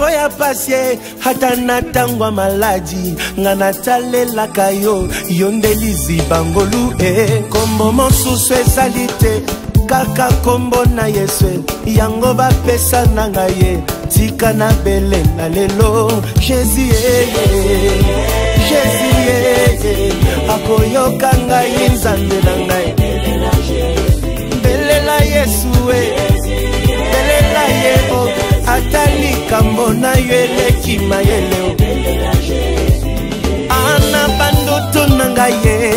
tango ya pasie hata na tango maladi ngana talelaka yo yondelizi bangolu kombo mosusu ezalite kaka kombo na Yesu yango bapesa na ngaye tika na bele na lelo Jésus Jésus akoyoka ngai nzambe na ngai belela Yesu belela ye atali kambo na yeleki mayele ana bandoto na ngaye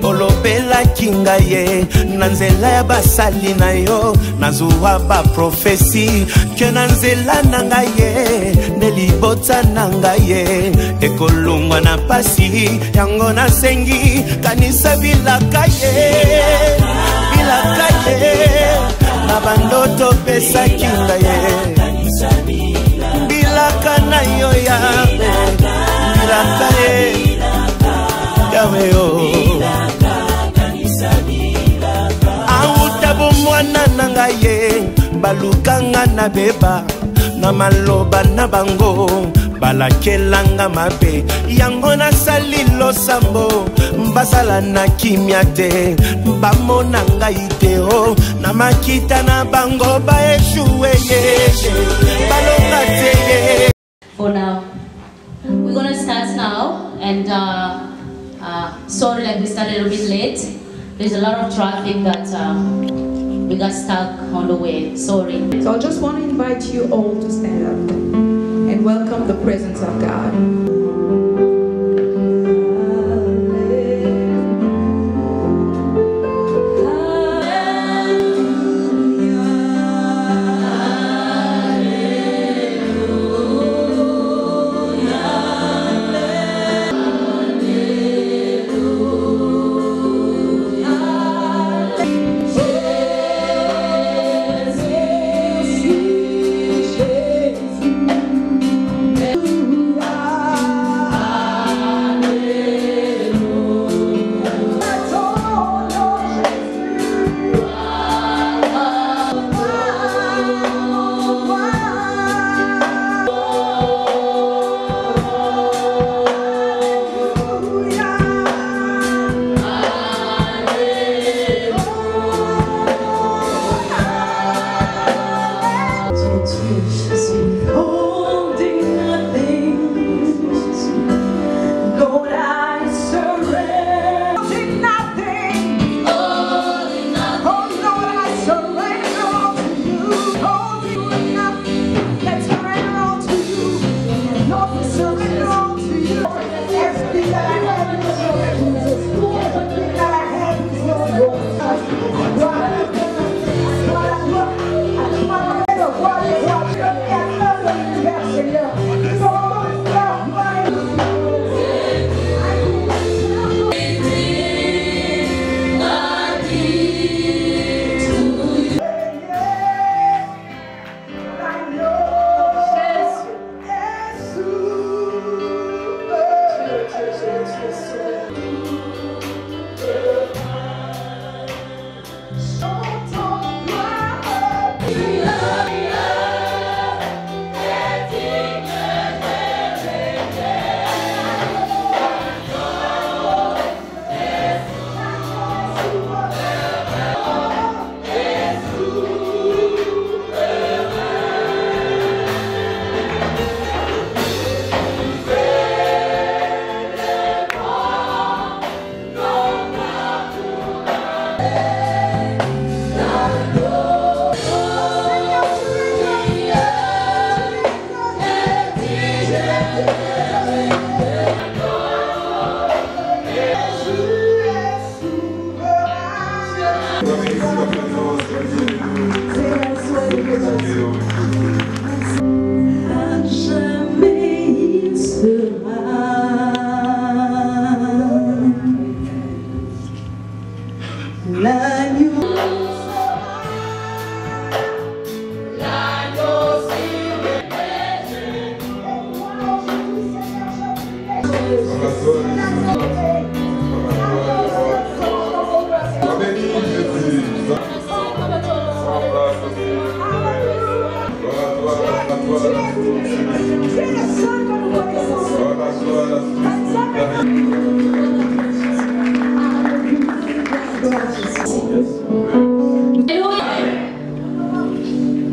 olobela kinga ye nanzela ya basali na yo nazuwa ba profesi ke nanzela na ngaye nelibota na ngaye ekolungwa na pasi yango na sengi kanisa bilaka ye na bandoto pesa kinga ye bilaka na yo ya bilaka ye yawe yo autabo mwana nanga ye balukanga na beba na maloba na bango balakelanga mabe yango nasali losambo mbasala na kimia te bamona ngai te o na makita na bango baeshuwe ye balonga te ye. For now, we're gonna start now, and sorry, like we started a bit late. There's a lot of traffic that we got stuck on the way. Sorry. So I just want to invite you all to stand up and welcome the presence of God.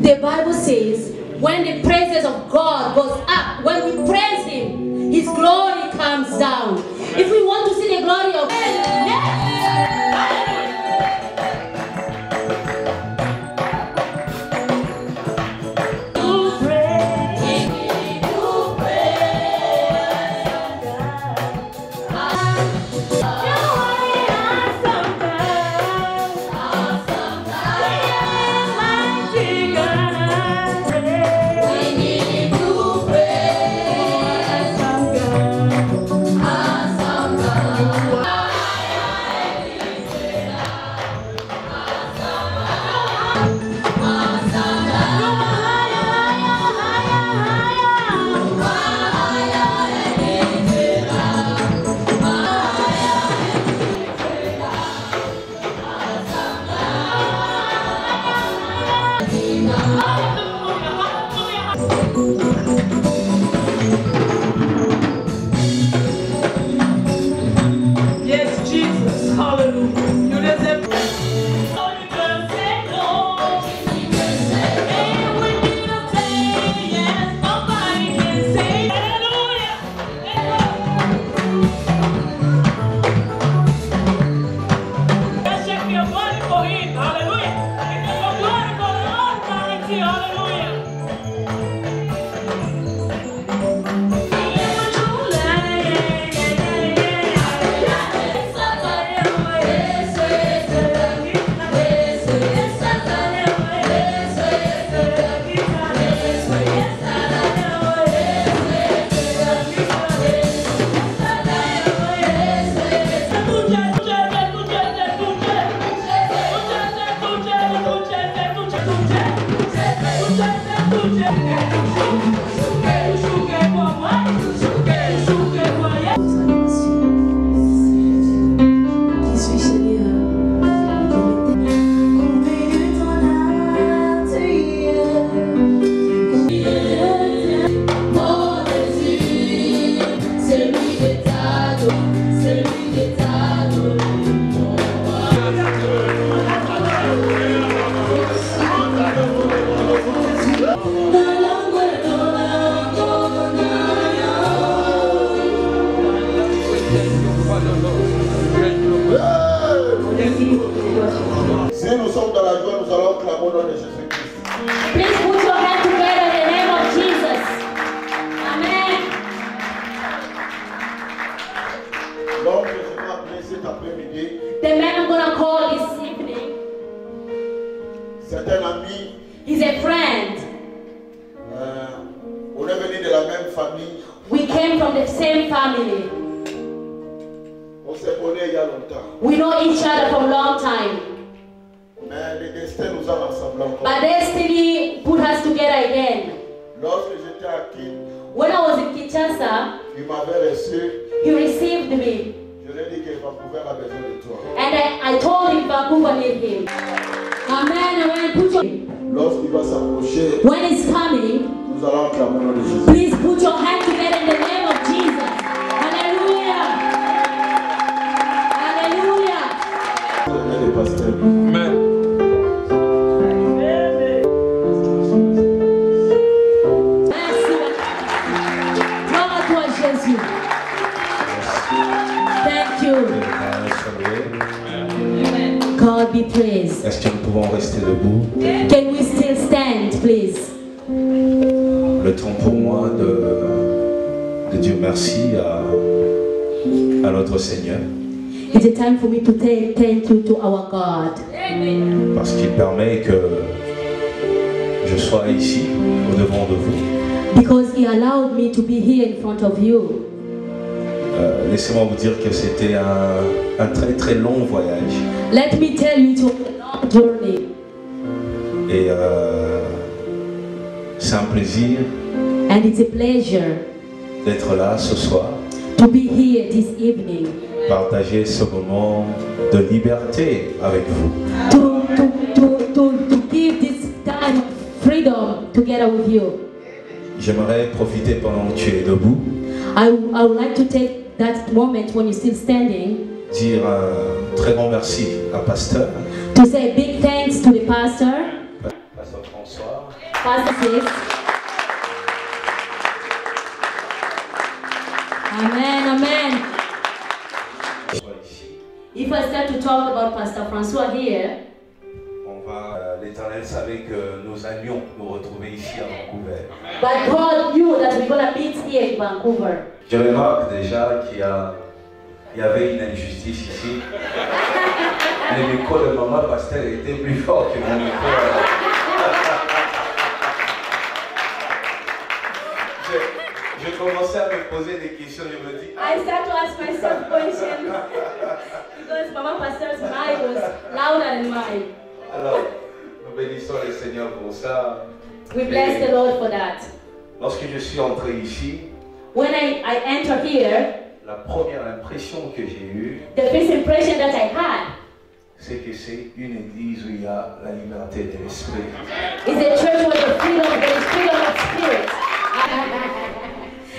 The Bible says, when the praises of God goes up, when we praise Him, His glory comes down. If we want to see the glory of God, Yes, Jesus, hallelujah. You deserve Si nous sommes dans la joie, nous allons clamer au nom de Jésus-Christ. please put your hand together in the name of Jesus. Amen. L'homme que je vais appeler cet après-midi, The man I'm gonna call this evening, c'est un ami. he's a friend. On est venu de la même famille. We came from the same family. On s'est connus il y a longtemps. We know each other for a long time. Mais le destin nous a rassemblés encore. But destiny put us together again. Lorsque j'étais à Kin, When I was in Kinshasa, il m'avait reçu. he received me. Je lui ai dit que Vancouver a besoin de toi. And I told him Vancouver need him. Amen. Amen. Put your, Lorsqu'il va s'approcher, when he's coming, nous allons clamer au nom de Jésus. please put your hand together in the name of Jesus. Hallelujah. Hallelujah. Le pasteur. Amen. Merci. Gloire à toi, Jésus. Thank you. God be praised. Est-ce que nous pouvons rester debout? Can we still stand, please? Le temps pour moi de dire merci à notre Seigneur It's a time for me to thank you to our God. parce qu'il permet que je sois ici au devant de vous. Because He allowed me to be here in front of you. Laissez-moi vous dire que c'était un très très long voyage Let me tell you, it was a long journey. et c'est un plaisir And it's a pleasure d'être là ce soir, to be here this evening. partager ce moment de liberté avec vous. To give this time of freedom together with you. J'aimerais profiter pendant que tu es debout. I would like to take that moment when you're still standing. Dire un très grand merci à Pasteur. To say a big thanks to the pastor. Pasteur François. Pastor Six. Amen, amen. If I start to talk about Pastor François here, l'Éternel savait que nous allions nous retrouver ici à Vancouver. But God knew that we're gonna meet here in Vancouver. Je remarque déjà qu'il y avait une injustice ici. Le micro de maman Pasteur était plus fort que mon micro. Je commençais à me poser des questions, je me dis... I start to ask myself questions because Mama Pastor's mic was louder than mine. Alors, nous bénissons le Seigneur pour ça. We bless the Lord for that. Lorsque je suis entré ici, when I enter here, la première impression que j'ai eue, the first impression that I had, c'est que c'est une église où il y a la liberté de l'esprit. Is a church where the freedom of spirit.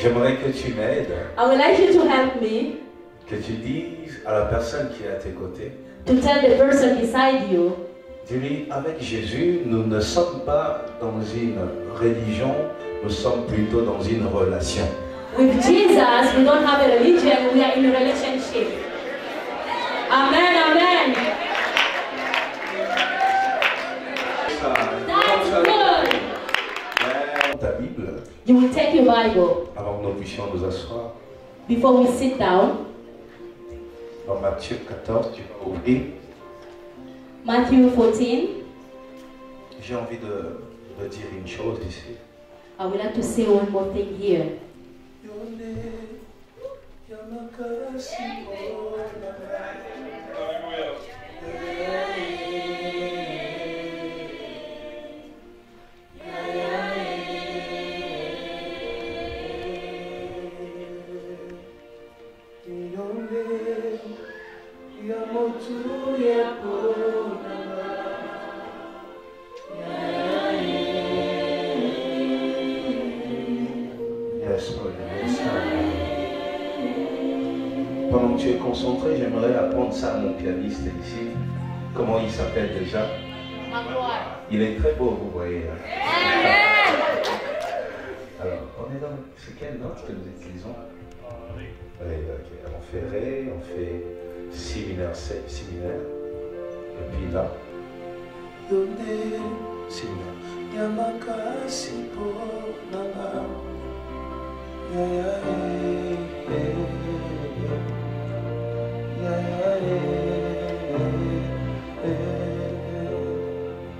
J'aimerais que tu m'aides. I would like you to help me. Que tu dises à la personne qui est à tes côtés. To tell the person beside you. Dis-lui, avec Jésus, nous ne sommes pas dans une religion, nous sommes plutôt dans une relation. With Jesus, we don't have a religion, we are in a relationship. Amen, amen. That's good. Ta Bible. You will take your Bible. Avant que nous puissions nous asseoir. Before we sit down. Dans Matthieu 14, tu vas ouvrir. Matthew 14. J'ai envie de dire une chose ici. I would like to say one more thing here. Pendant que tu es concentré, j'aimerais apprendre ça à mon pianiste ici. Comment il s'appelle déjà? Il est très beau, vous voyez. Alors, on est dans... C'est quelle note que nous utilisons? Oui, ok. On fait Ré, on fait Si mineur, Si mineur. Et puis là. Si mineur.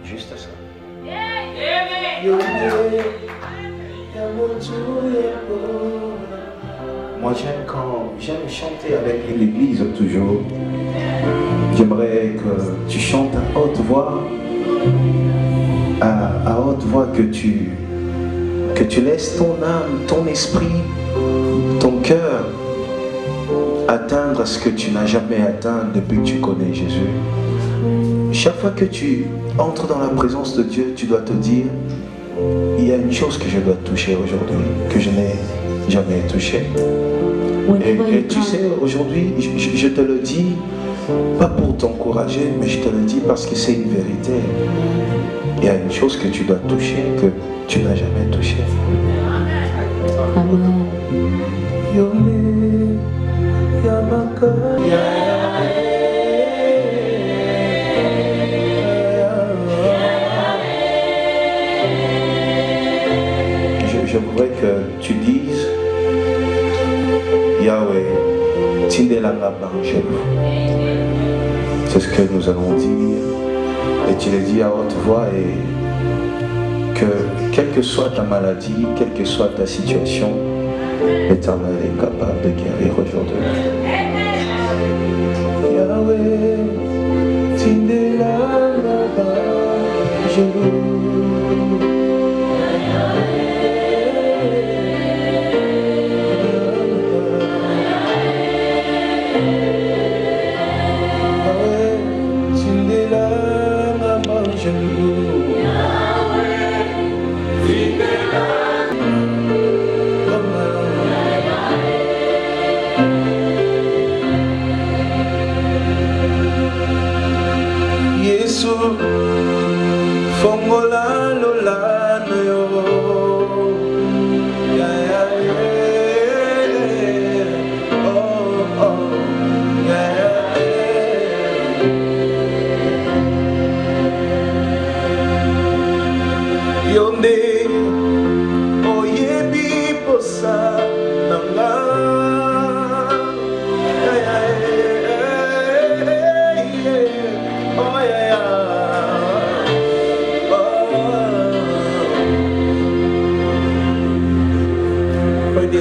Juste ça. Moi j'aime chanter avec l'église toujours. J'aimerais que tu chantes à haute voix, à haute voix, que tu laisses ton âme, ton esprit, ton cœur atteindre ce que tu n'as jamais atteint depuis que tu connais Jésus. Chaque fois que tu entres dans la présence de Dieu, tu dois te dire, il y a une chose que je dois toucher aujourd'hui, que je n'ai jamais touché. Et tu sais, aujourd'hui, je te le dis, pas pour t'encourager, mais je te le dis parce que c'est une vérité. Il y a une chose que tu dois toucher, que tu n'as jamais touché. Amen. Je voudrais que tu dises Yahweh, Tindelanga Banjelu. C'est ce que nous allons dire. Et tu le dis à haute voix, et que quelle que soit ta maladie, quelle que soit ta situation, l'Éternel est capable de guérir aujourd'hui. Yahweh, Tindelanga Banjelu.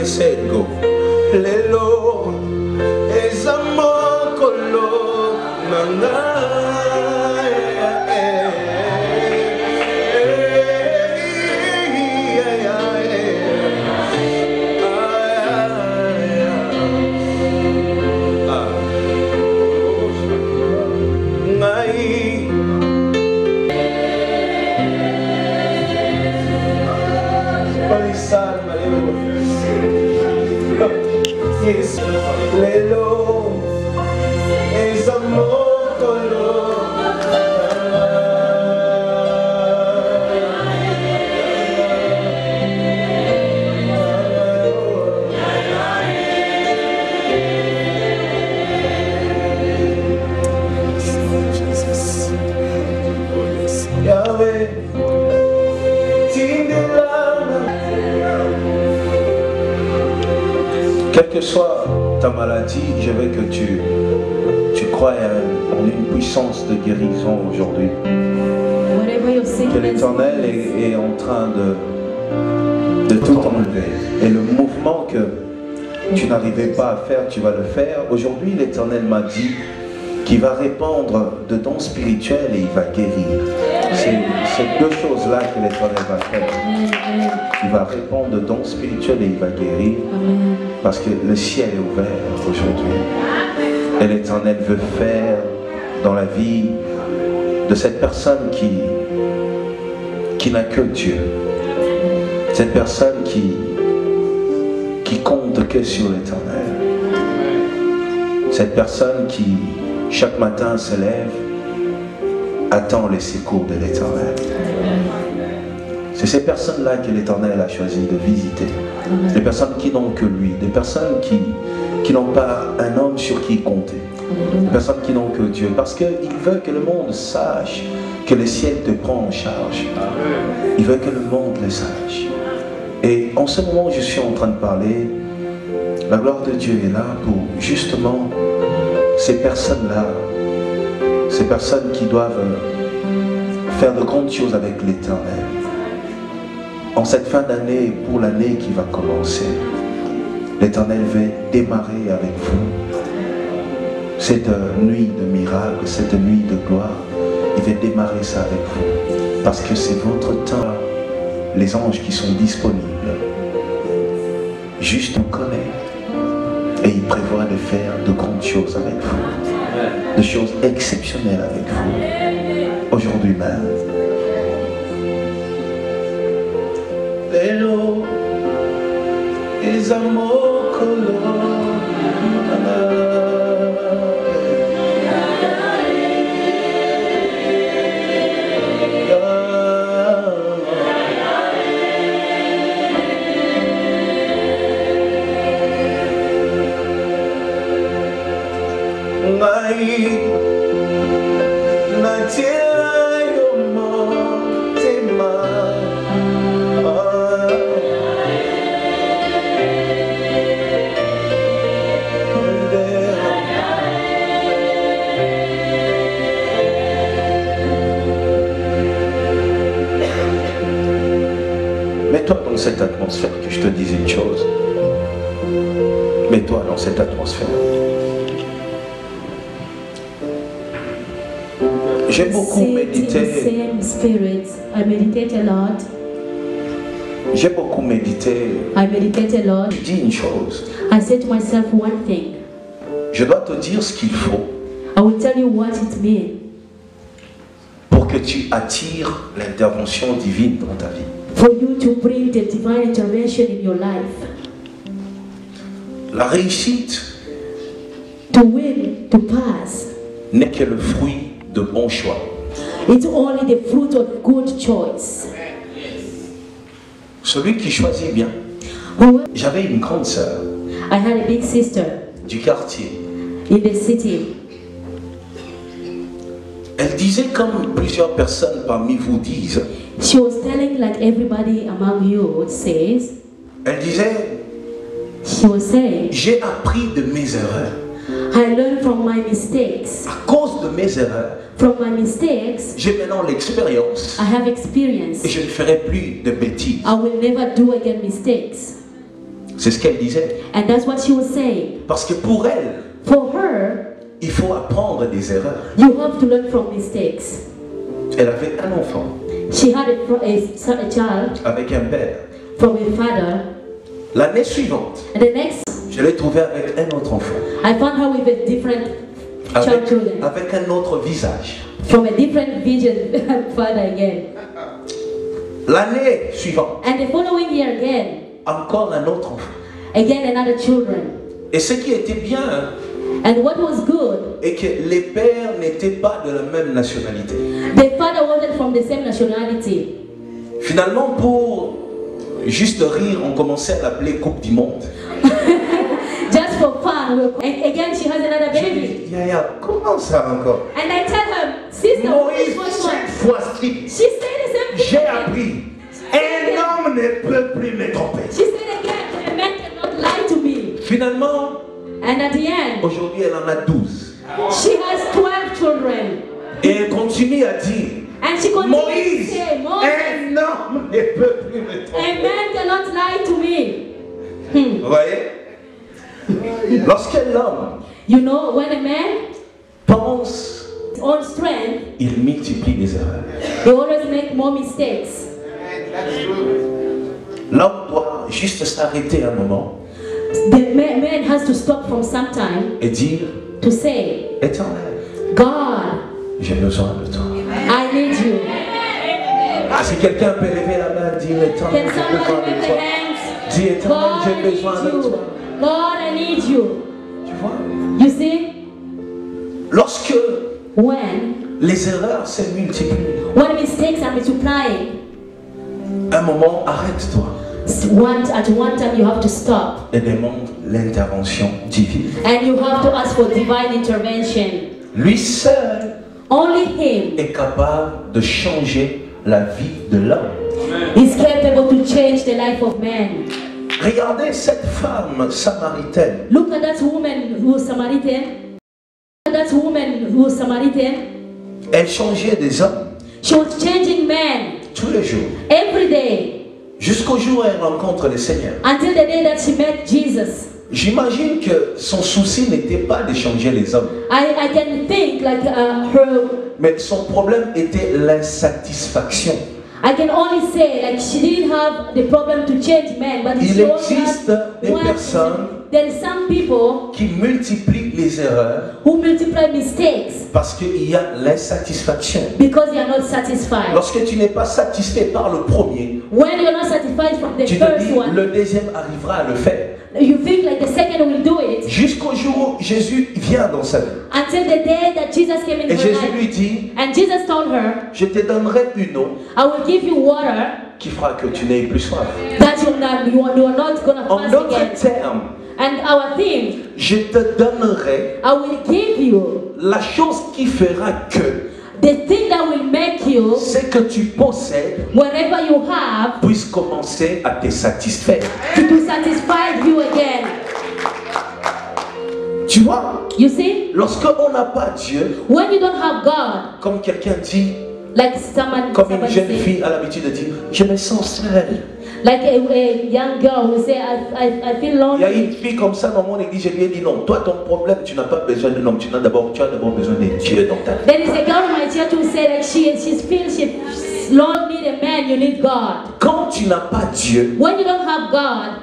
you say it, go. Lelo ezamokolo nanga. Yes, Lelo ezamokolo. Yahweh, quelle que soit ta maladie, je veux que tu crois en une puissance de guérison aujourd'hui. Que l'Éternel est en train de tout enlever. Et le mouvement que tu n'arrivais pas à faire, tu vas le faire. Aujourd'hui, l'Éternel m'a dit qu'il va répandre de dons spirituels et il va guérir. C'est deux choses-là que l'Éternel va faire. Il va répandre de dons spirituels et il va guérir. Parce que le ciel est ouvert aujourd'hui. Et l'Éternel veut faire dans la vie de cette personne qui n'a que Dieu. Cette personne qui compte que sur l'Éternel. Cette personne qui, chaque matin, se lève, attend les secours de l'Éternel. C'est ces personnes-là que l'Éternel a choisi de visiter. Des personnes qui n'ont que lui. Des personnes qui n'ont pas un homme sur qui compter. Des personnes qui n'ont que Dieu. Parce qu'il veut que le monde sache que le ciel te prend en charge. Il veut que le monde le sache. Et en ce moment où je suis en train de parler, la gloire de Dieu est là pour justement ces personnes-là. Ces personnes qui doivent faire de grandes choses avec l'Éternel. En cette fin d'année, pour l'année qui va commencer, l'Éternel veut démarrer avec vous. Cette nuit de miracle, cette nuit de gloire, il veut démarrer ça avec vous. Parce que c'est votre temps. Les anges qui sont disponibles, juste on connaît. Et il prévoit de faire de grandes choses avec vous. De choses exceptionnelles avec vous. Aujourd'hui même. Lelo ezamokolo. Mets-toi dans cette atmosphère, que je te dise une chose. Mets-toi dans cette atmosphère. J'ai beaucoup médité. J'ai beaucoup médité. Je dis une chose. I said to myself one thing. Je dois te dire ce qu'il faut. I will tell you what it means. Pour que tu attires l'intervention divine dans ta vie. For you to bring the divine intervention in your life. La réussite. To win, to pass. N'est que le fruit de bons choix. It's only the fruit of good choice. Celui qui choisit bien. J'avais une grande sœur. I had a big sister. Du quartier. In the city. Elle disait comme plusieurs personnes parmi vous disent. She was telling like everybody among you says. Elle disait. She was saying. J'ai appris de mes erreurs. I learned from my mistakes. À cause de mes erreurs. From my mistakes. J'ai maintenant l'expérience. I have experience. Et je ne ferai plus de bêtises. I will never do again mistakes. C'est ce qu'elle disait. And that's what she was saying. Parce que pour elle, For her, il faut apprendre des erreurs. you have to learn from mistakes. Elle avait un enfant She had a child avec un père. from a father. L'année suivante, And the next, je l'ai trouvé avec un autre enfant. I found her with a different children. Avec un autre visage. From a different vision father again. L'année suivante, And the following year again, encore un autre enfant. again another children. Et ce qui était bien, And what was good, est que les pères n'étaient pas de la même nationalité. the father wasn't from the same nationality. Finalement, pour juste rire, on commençait à l'appeler Coupe du Monde. Just for fun. And again, she has another J'ai baby. dit, Yaya, comment ça encore? And I tell her, sister, Moïse, which cette one? fois-ci, She said the same thing. j'ai appris. Un homme ne peut plus me tromper. She said again, a man cannot lie to me. Finalement, And at the end, aujourd'hui, elle en a 12. she has 12 children. Et elle continue à dire, And she continues to Moïse, say, Moses, un homme ne peut plus me a tromper. man cannot lie to me. Vous voyez? Lorsque l'homme You know, when a man pense, his own strength, il multiplie les erreurs. he always make more mistakes. L'homme doit juste s'arrêter un moment The man has to stop from some time et dire, to say, Éternel, God, j'ai besoin de toi. I need you. Si quelqu'un peut lever la main, dire Éternel, Can j'ai besoin somebody lift de the toi. hands? Dis Éternel, God, I j'ai need besoin de you. toi. God, I need you. Tu vois? You see, Lorsque when les erreurs se multiplient, mistakes are multiplying, un moment, arrête-toi at one time you have to stop. et demande l'intervention divine. And you have to ask for divine intervention. Lui seul Only Him est capable de changer la vie de l'homme. is capable to change the life of man. Regardez cette femme samaritaine. Look at that woman who was Samaritan. Look at that woman who was Samaritan. Elle changeait des hommes She was changing men tous les jours. every day Jusqu'au jour où elle rencontre le Seigneur. until the day that she met Jesus. J'imagine que son souci n'était pas de changer les hommes. I can think like her. Mais son problème était l'insatisfaction. I can only say like she didn't have the problem to change men, but Il she also existe had des one. personnes There is some people qui multiplient les erreurs who multiply mistakes parce qu'il y a l'insatisfaction. because they are not satisfied. Lorsque tu n'es pas satisfait par le premier, When you're not satisfied from the tu te first dis one, le deuxième arrivera à le faire. you think like the second will do it Jusqu'au jour où Jésus vient dans sa vie. until the day that Jesus came in Et her Jésus life. lui dit, And Jesus told her, je te donnerai une eau I will give you water qui fera que tu n'aies plus soif. that you are not gonna En fast d'autres again. termes, And our theme, je te donnerai I will give you la chose qui fera que the thing that will make you, ce que tu possèdes whatever you have, puisse commencer à te satisfaire. to satisfy you again. Tu vois, You see, lorsqu'on n'a pas Dieu, when you don't have God, comme quelqu'un dit, like someone, comme une somebody jeune say, fille a l'habitude de dire, je me sens seule. like a young girl will say, I feel Il y a lonely. une fille comme ça dans mon église, je lui ai dit non, toi ton problème, tu n'as pas besoin d'un homme, tu as d'abord besoin de Dieu dans ta vie. There is a girl in my church who said like she feels Lord need a man, you need God. Quand tu n'as pas Dieu, When you don't have God,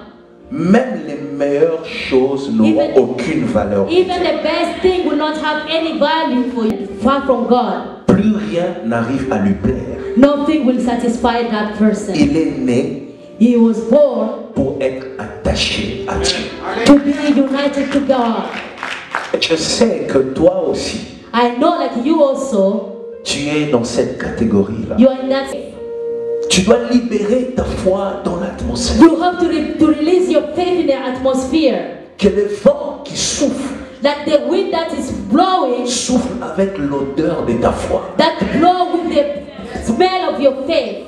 même les meilleures choses n'auront Even- aucune valeur. even the best thing will not have any value for you. Far from God, Plus rien n'arrive à lui plaire. nothing will satisfy that person. Il est né He was born pour être attaché à Dieu. to be united to God. Je sais que toi aussi, I know like you also, tu es dans cette catégorie-là. you are in that. Tu dois libérer ta foi dans l'atmosphère. You have to release your faith in the atmosphere. Que le vent qui souffle, That the wind that is blowing, souffle avec l'odeur de ta foi. that blow with the smell of your faith.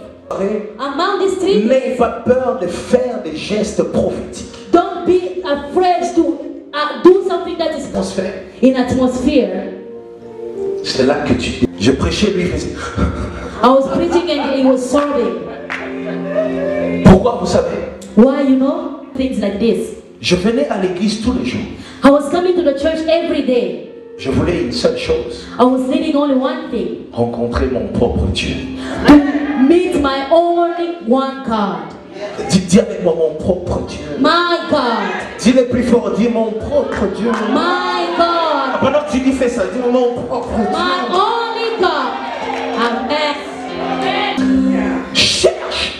Among these three N'aie things, pas peur de faire des gestes prophétiques. don't be afraid to do something that is Atmosphère. in atmosphere. C'est là que tu... Je prêchais, lui, il faisait... I was preaching and he was sobbing. Pourquoi, vous savez? Why, you know? things like this. Je venais à l'église tous les jours. I was coming to the church every day. Je voulais une seule chose. I was needing only one thing. Rencontrer mon propre Dieu. To meet my only one God. Dis avec moi mon propre Dieu. My God. Dis-le plus fort, dis mon propre Dieu. My God. Pendant que tu dis fais ça, dis mon propre Dieu. My only God. Amen. Cherche.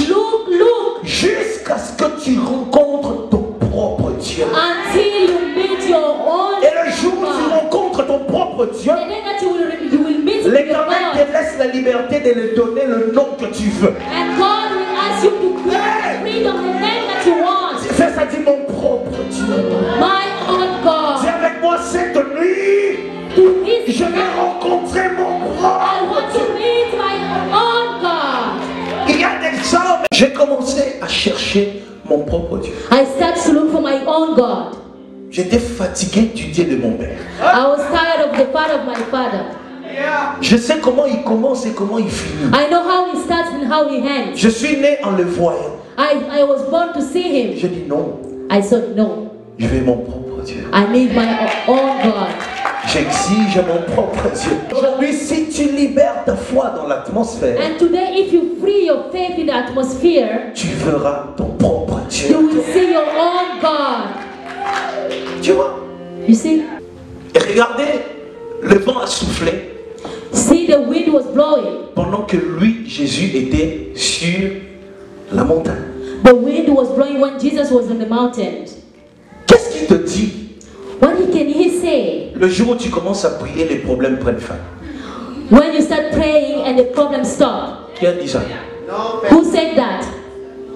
Look. Jusqu'à ce que tu rencontres ton propre Dieu. Until you meet your own. Et le jour où tu rencontres ton propre Dieu, the day that you will meet your l'Éternel God. te laisse la liberté de lui donner le nom que tu veux. And God will ask you to give freedom the name that you want. Fais ça, dis mon propre Dieu. My own God. Dis avec moi cette nuit, To this je vais rencontrer mon I propre want to Dieu. meet my own God. Il y a des hommes. J'ai commencé à chercher mon propre Dieu. I started to look for my own God. J'étais fatigué du Dieu de mon père. I was tired of the father of my father. Je sais comment il commence et comment il finit. I know how he starts and how he ends. Je suis né en le voyant. I was born to see him. Je dis non, I said no. je veux mon propre Dieu. I need my own God. J'exige mon propre Dieu. Aujourd'hui, si tu libères ta foi dans l'atmosphère, And today, if you free your faith in the atmosphere, tu verras ton propre you Dieu. will see your own God. Tu vois? You see? Et regardez, le vent a soufflé See, the wind was blowing. pendant que lui, Jésus, était sur la montagne. The wind was blowing when Jesus was on the mountain. Qu'est-ce qu'il te dit? What can he say? Le jour où tu commences à prier, les problèmes prennent fin. When you start praying and the problem stop. Qui a dit ça? Who said that?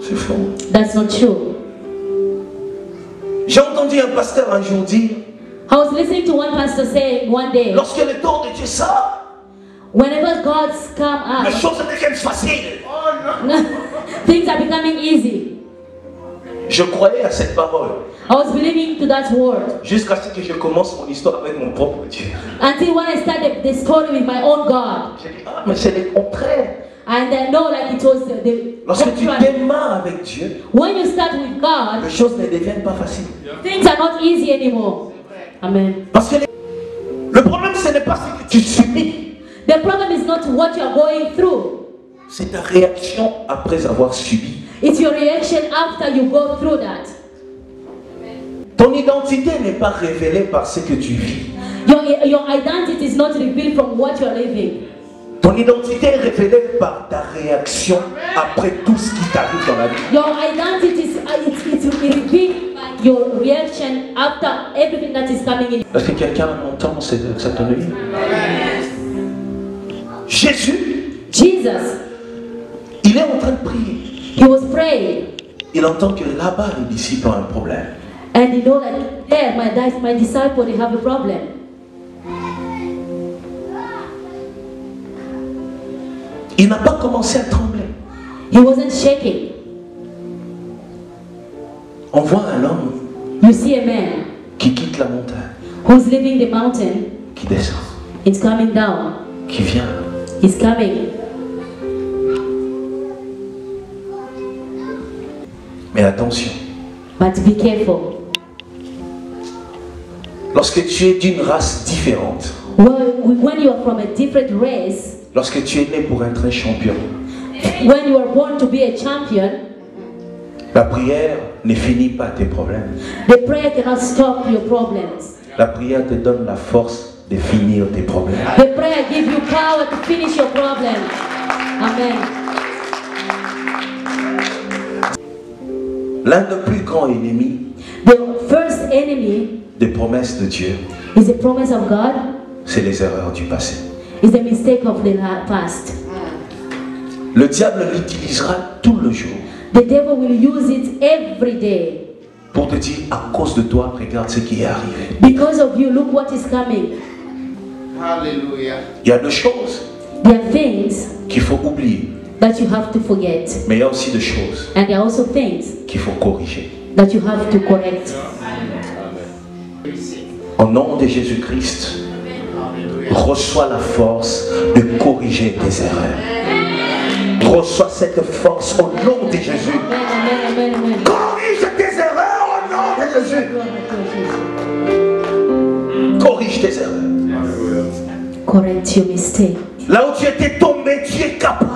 C'est faux. That's not true. J'ai entendu un pasteur un jour dire, I was listening to one pastor saying one day, lorsque le temps de Dieu sort, whenever God's come les up, choses deviennent faciles. things are becoming easy. Je croyais à cette parole I was believing to that word jusqu'à ce que je commence mon histoire avec mon propre Dieu. until when I started the story with my own God. J'ai dit, ah, mais c'est le contraire. And I know like it was the Lorsque tu contrary. démarres avec Dieu, When you start with God, les choses ne deviennent pas faciles. things are not easy anymore. Amen. Parce que le problème, ce n'est pas ce que tu subis, The problem is not what you're going through. c'est ta réaction après avoir subi. It's your reaction after you go through that. Ton identité n'est pas révélée par ce que tu vis. Your identity is not revealed from what you're living. Ton identité est révélée par ta réaction après tout ce qui t'arrive dans la vie. Your identity is it's revealed by your reaction after everything that is coming in. Est-ce que quelqu'un entend cette nuit? Jésus, Jesus, il est en train de prier. he was praying, Il entend que là-bas, les disciples ont un problème. and he know that there, my disciple, they have a problem. Il n'a pas commencé à trembler. He wasn't shaking. On voit un homme You see a man qui quitte la montagne, who's leaving the mountain. qui descend, It's coming down. qui vient. He's coming. Mais attention, But be careful. lorsque tu es d'une race différente, When you are from a different race, lorsque tu es né pour être un champion, when you are born to be a champion, la prière ne finit pas tes problèmes. the prayer cannot stop your problems. La prière te donne la force de finir tes problèmes. The prayer gives you power to finish your problem. Amen. L'un des plus grands ennemis The first enemy des promesses de Dieu, is the promise of God, c'est les erreurs du passé. is the mistake of the past. Le diable l'utilisera tout le jour The devil will use it every day. pour te dire, à cause de toi, regarde ce qui est arrivé. Because of you, look what is coming. Hallelujah. Il y a deux choses There are things qu'il faut oublier, that you have to forget. mais il y a aussi des choses And there are also things qu'il faut corriger. that you have to correct. Au nom de Jésus-Christ, reçois la force de corriger tes erreurs. Reçois cette force au nom de Jésus. Amen, amen, amen, Amen. Corrige tes erreurs au nom de Jésus. Corrige tes erreurs. Correct your mistake. Là où tu étais tombé, tu es capable.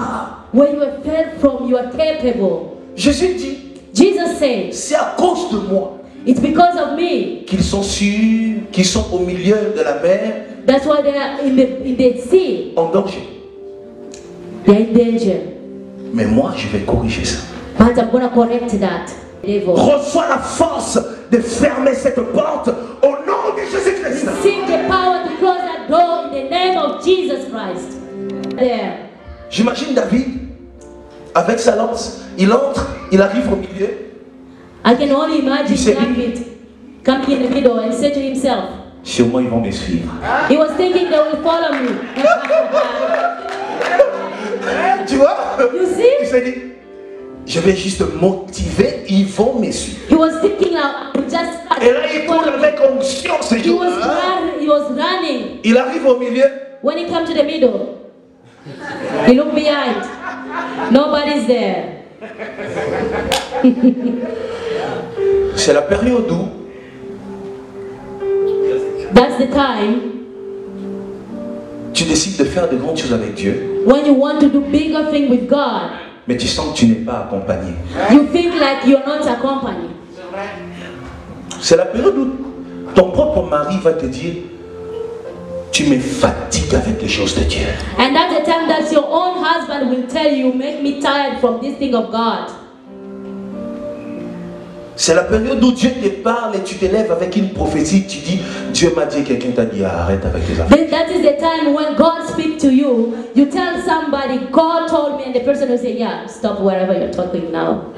Where you have fell from, you are capable. Jésus dit, Jesus said, c'est à cause de moi it's because of me. qu'ils sont sûrs, qu'ils sont au milieu de la mer, That's why they are in the sea. en danger. They are in danger. Mais moi, je vais corriger ça. But I'm going to correct that. Devil. Reçois la force de fermer cette porte au nom de Jésus-Christ. Seek the power to close that door in the name of Jesus Christ. There. J'imagine David avec sa lance. Il entre, il arrive au milieu. I can only imagine You say- David coming in the middle and say to himself, Sûrement, ils vont me suivre. he was thinking they will follow me. Tu vois? You Il see? s'est dit, je vais juste motiver, ils vont me suivre. He was thinking now, just Et là, il court avec onction ce he jour. was running. Il arrive au milieu. When he come to the middle, he looked behind. Nobody's there. C'est la période où That's the time tu décides de faire de grandes choses avec Dieu, when you want to do bigger thing with God. mais tu sens que tu n'es pas accompagné. You think like you're not accompanied. C'est la période où ton propre mari va te dire, tu me fatigues avec les choses de Dieu. And that's the time that your own husband will tell you, make me tired from this thing of God. C'est la période où Dieu te parle et tu te lèves avec une prophétie, tu dis, Dieu m'a dit, quelqu'un t'a dit, arrête avec tes affaires. Then that is the time when God speaks to you. You tell somebody, God told me, and the person will say, yeah, stop wherever you're talking now.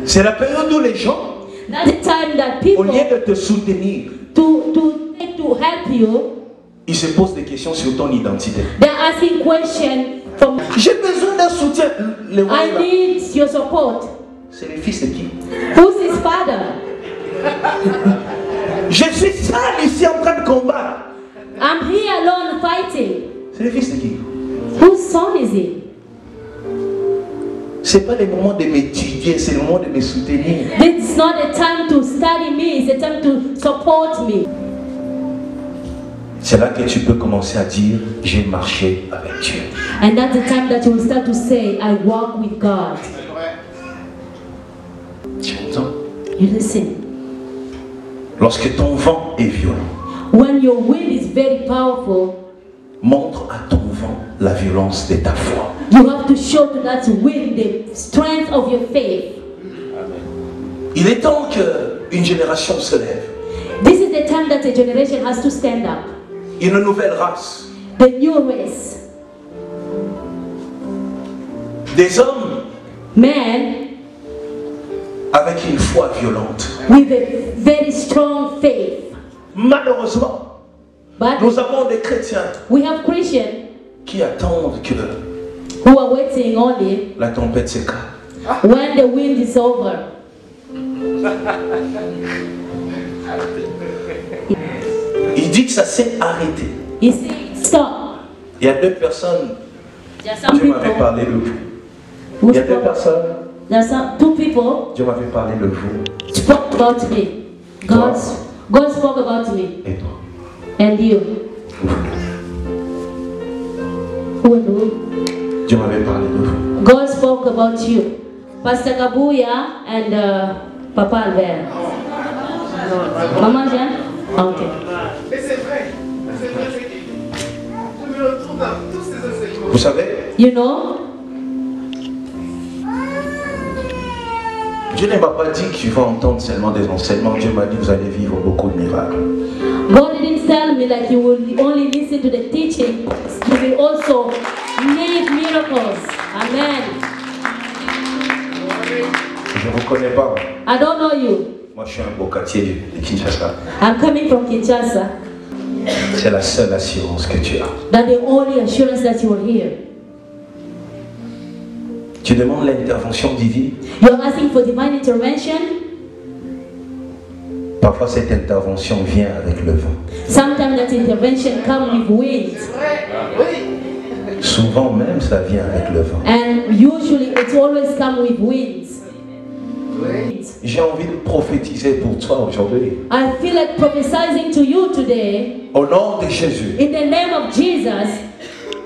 C'est la période où les gens, That's the time that au people, lieu de te soutenir, to help you, ils se posent des questions sur ton identité. they're asking questions from, J'ai besoin d'un soutien. Les I voilà. need your support. C'est le fils de qui? Who's his father? Je suis seul ici en train de combattre. I'm here alone fighting. C'est le fils de qui? Whose son is he? C'est pas le moment de m'étudier, c'est le moment de me soutenir. This is not a time to study me, it's a time to support me. C'est là que tu peux commencer à dire, j'ai marché avec Dieu. And that's the time that you will start to say, I walk with God. Tu entends? You listen. Lorsque ton vent est violent, When your wind is very powerful, montre à ton vent la violence de ta foi. you have to show to that wind the strength of your faith. Il est temps qu'une génération se lève. This is the time that a generation has to stand up. Une nouvelle race. The new race. Des hommes Men avec une foi violente. with a very strong faith. Malheureusement, But nous avons des chrétiens we have Christians qui attendent que who are waiting only la tempête se calme. when the wind is over. Il dit que ça s'est arrêté. You see, stop. Il y a deux personnes, There are some Dieu m'avait people parlé de vous. who Il y a deux spoke, personnes, there are some, two people Dieu m'avait parlé de vous spoke about me. God spoke about me et toi. and you. Who and who? Dieu m'avait parlé de vous. God spoke about you. Pastor Kabuya and Papa Albert. Maman Jeanne? Okay. Mais c'est vrai ce qu'il dit. Je me retrouve dans tous ces enseignements. Vous savez, You know, Dieu ne m'a pas dit que tu vas entendre seulement des enseignements. Dieu m'a dit que vous allez vivre beaucoup de miracles. God didn't tell me that you will only listen to the teaching, you will also make miracles. Amen. Je ne vous connais pas. I don't know you. Moi, je suis un beau quartier de Kinshasa. I'm coming from Kinshasa. C'est la seule assurance que tu as. That's the only assurance that you are here. Tu demandes l'intervention divine. You're asking for divine intervention. Parfois, cette intervention vient avec le vent. Sometimes that intervention comes with wind. Souvent même, ça vient avec le vent. And usually it always comes with winds. J'ai envie de prophétiser pour toi aujourd'hui. I feel like prophesying to you today. Au nom de Jésus. In the name of Jesus.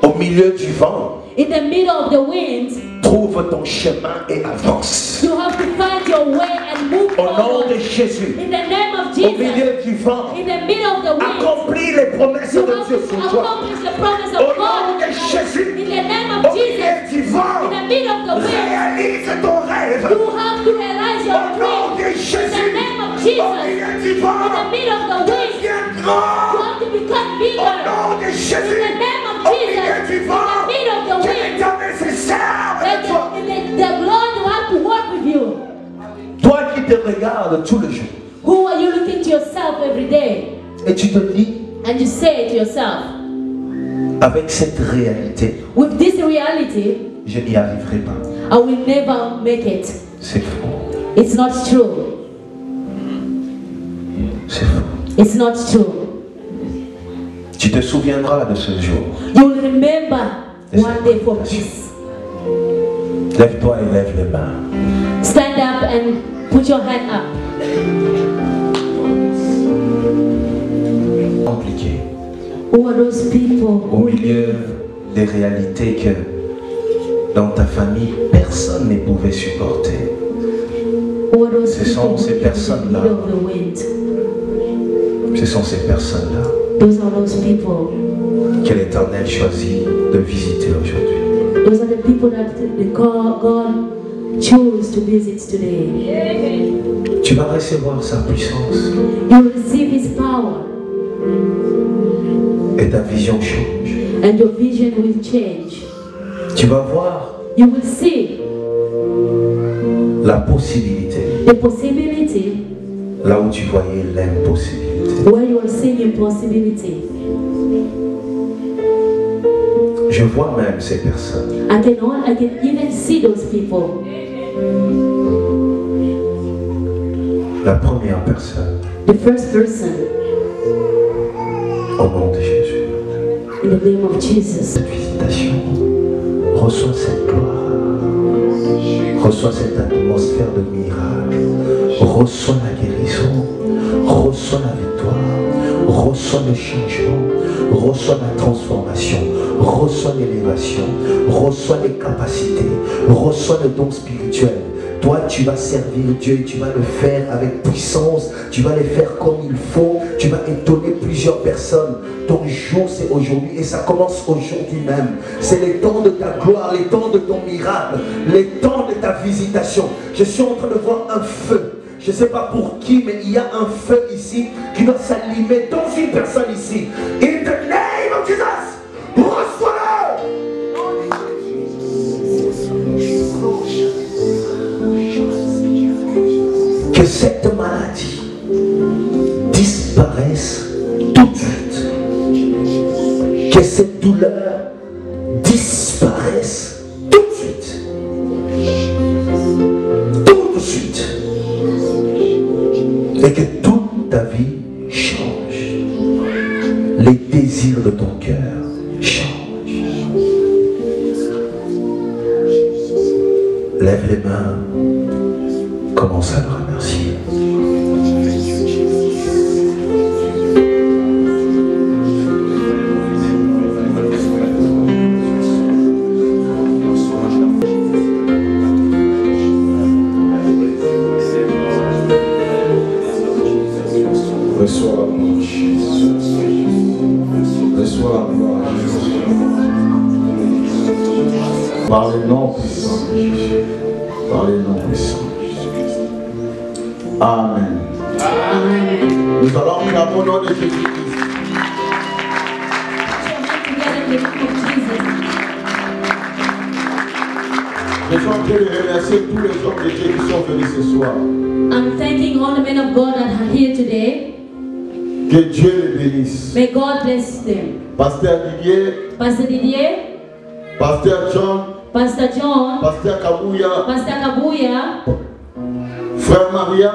Au milieu du vent. In the middle of the wind. Trouve ton chemin et avance. You have to find your way and move forward. Au nom de Jésus. In the name of Jesus. Au milieu du vent. In the middle of the wind. Accomplis les promesses de Dieu sur toi. Accomplish the promise of Au God. nom de Jésus. In the name of Jesus. Au milieu du vent. In the middle of the wind. Réalise ton rêve. You have to realize your dream. Au nom de Jésus. In the name of Jesus. Au milieu du vent. In the middle of the wind. Deviens grand. You have to become bigger. Au nom de Jésus. In the name of Au Jesus. milieu du vent. In the middle of the wind. The Lord will have to work with you. Toi qui te regardes tous les jours. Who are you looking to yourself every day? Et tu te dis. And you say to yourself. Avec cette réalité. With this reality. Je n'y arriverai pas. I will never make it. C'est faux. It's not true. C'est faux. It's not true. Tu te souviendras de ce jour. You will remember one day for this. Lève-toi et lève les mains. Stand up and put your hand up. Compliqué. Who are those people? Au milieu des réalités que dans ta famille personne ne pouvait supporter. Ce sont ces personnes-là. Ce sont ces personnes-là que l'Éternel choisit de visiter aujourd'hui. Those are the people that God chose to visit today. Tu vas recevoir sa puissance. You will receive His power. Et ta vision change. And your vision will change. Tu vas voir. You will see. La possibilité. The possibility. Là où tu voyais l'impossibilité. Where you are seeing impossibility. Je vois même ces personnes. I can even see those people. La première personne. The first person. Au nom de Jésus. In the name of Jesus. Cette visitation. Reçois cette gloire. Reçois cette atmosphère de miracle. Reçois la guérison. Reçois la victoire. Reçois le changement. Reçois la transformation. Reçois l'élévation. Reçois les capacités. Reçois le don spirituel. Toi, tu vas servir Dieu et tu vas le faire avec puissance. Tu vas le faire comme il faut. Tu vas étonner plusieurs personnes. Ton jour, c'est aujourd'hui et ça commence aujourd'hui même. C'est le temps de ta gloire, le temps de ton miracle, le temps de ta visitation. Je suis en train de voir un feu. Je ne sais pas pour qui, mais il y a un feu ici qui doit s'allumer dans une personne ici. In the name of Jesus, reçois-le. Que cette maladie disparaisse tout de suite. Que cette douleur disparaisse tout de suite. Tout de suite. Et que toute ta vie change. Les désirs de ton cœur changent. Lève les mains. Commence à le remercier. Reçois la gloire. Reçois la gloire. Par les noms puissants de Jésus. Par les noms puissants. Amen. Nous allons clamer au nom de Jésus-Christ. Je suis en train de remercier tous les hommes de Dieu qui sont venus ce soir. I'm thanking all the men of God that are here today. Que Dieu les bénisse. May God bless them. Pasteur Didier, Pastor Didier, Pasteur John, Pastor John, Pasteur Kabuya, Pastor Kabuya, Frère Maria,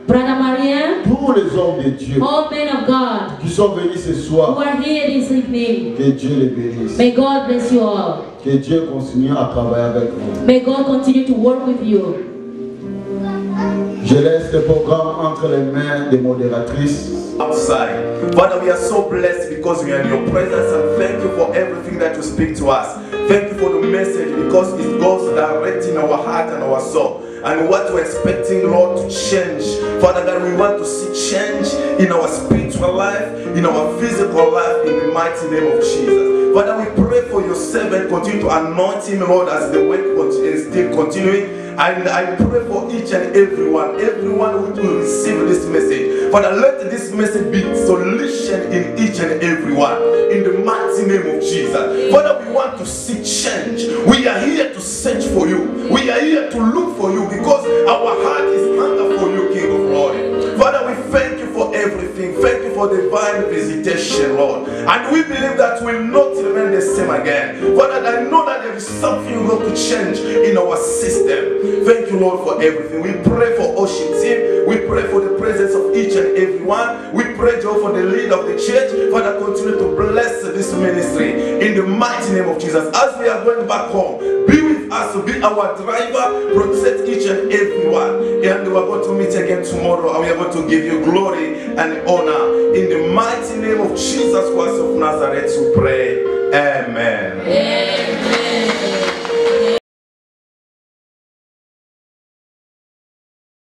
Brother Marian, tous les hommes de Dieu all men of God qui sont venus ce who soir. are here this evening. Que Dieu les bénisse. May God bless you all. Que Dieu continue à travailler avec vous. May God continue to work with you. Je laisse le programme entre les mains des modératrices. Outside. Father, we are so blessed because we are in your presence, and thank you for everything that you speak to us. Thank you for the message because it goes direct in our heart and our soul. And what we're expecting, Lord, to change. Father God, we want to see change in our spiritual life, in our physical life, in the mighty name of Jesus. Father, we pray for your servant. Continue to anoint him, Lord, as the work is still continuing. And I pray for each and everyone who will receive this message. Father, let this message be solution in each and everyone. In the mighty name of Jesus. Father, we want to see change. We are here to search for you. We are here to look for you because our heart is hunger for you, King of Glory. Father, we thank you for everything. Thank you for divine visitation, Lord. And we believe that we will not remain the same again. Father, I know that there is something you're going to change in our system. Thank you, Lord, for everything. We pray for Ocean Team. We pray for the presence of each and everyone. We pray, Joe, for the lead of the church. Father, continue to bless this ministry in the mighty name of Jesus. As we are going back home, be with us, be our driver, protect each and everyone. And we are going to meet again tomorrow, and we are going to give you glory and honor. In the mighty name of Jesus Christ of Nazareth, we pray. Amen. Amen.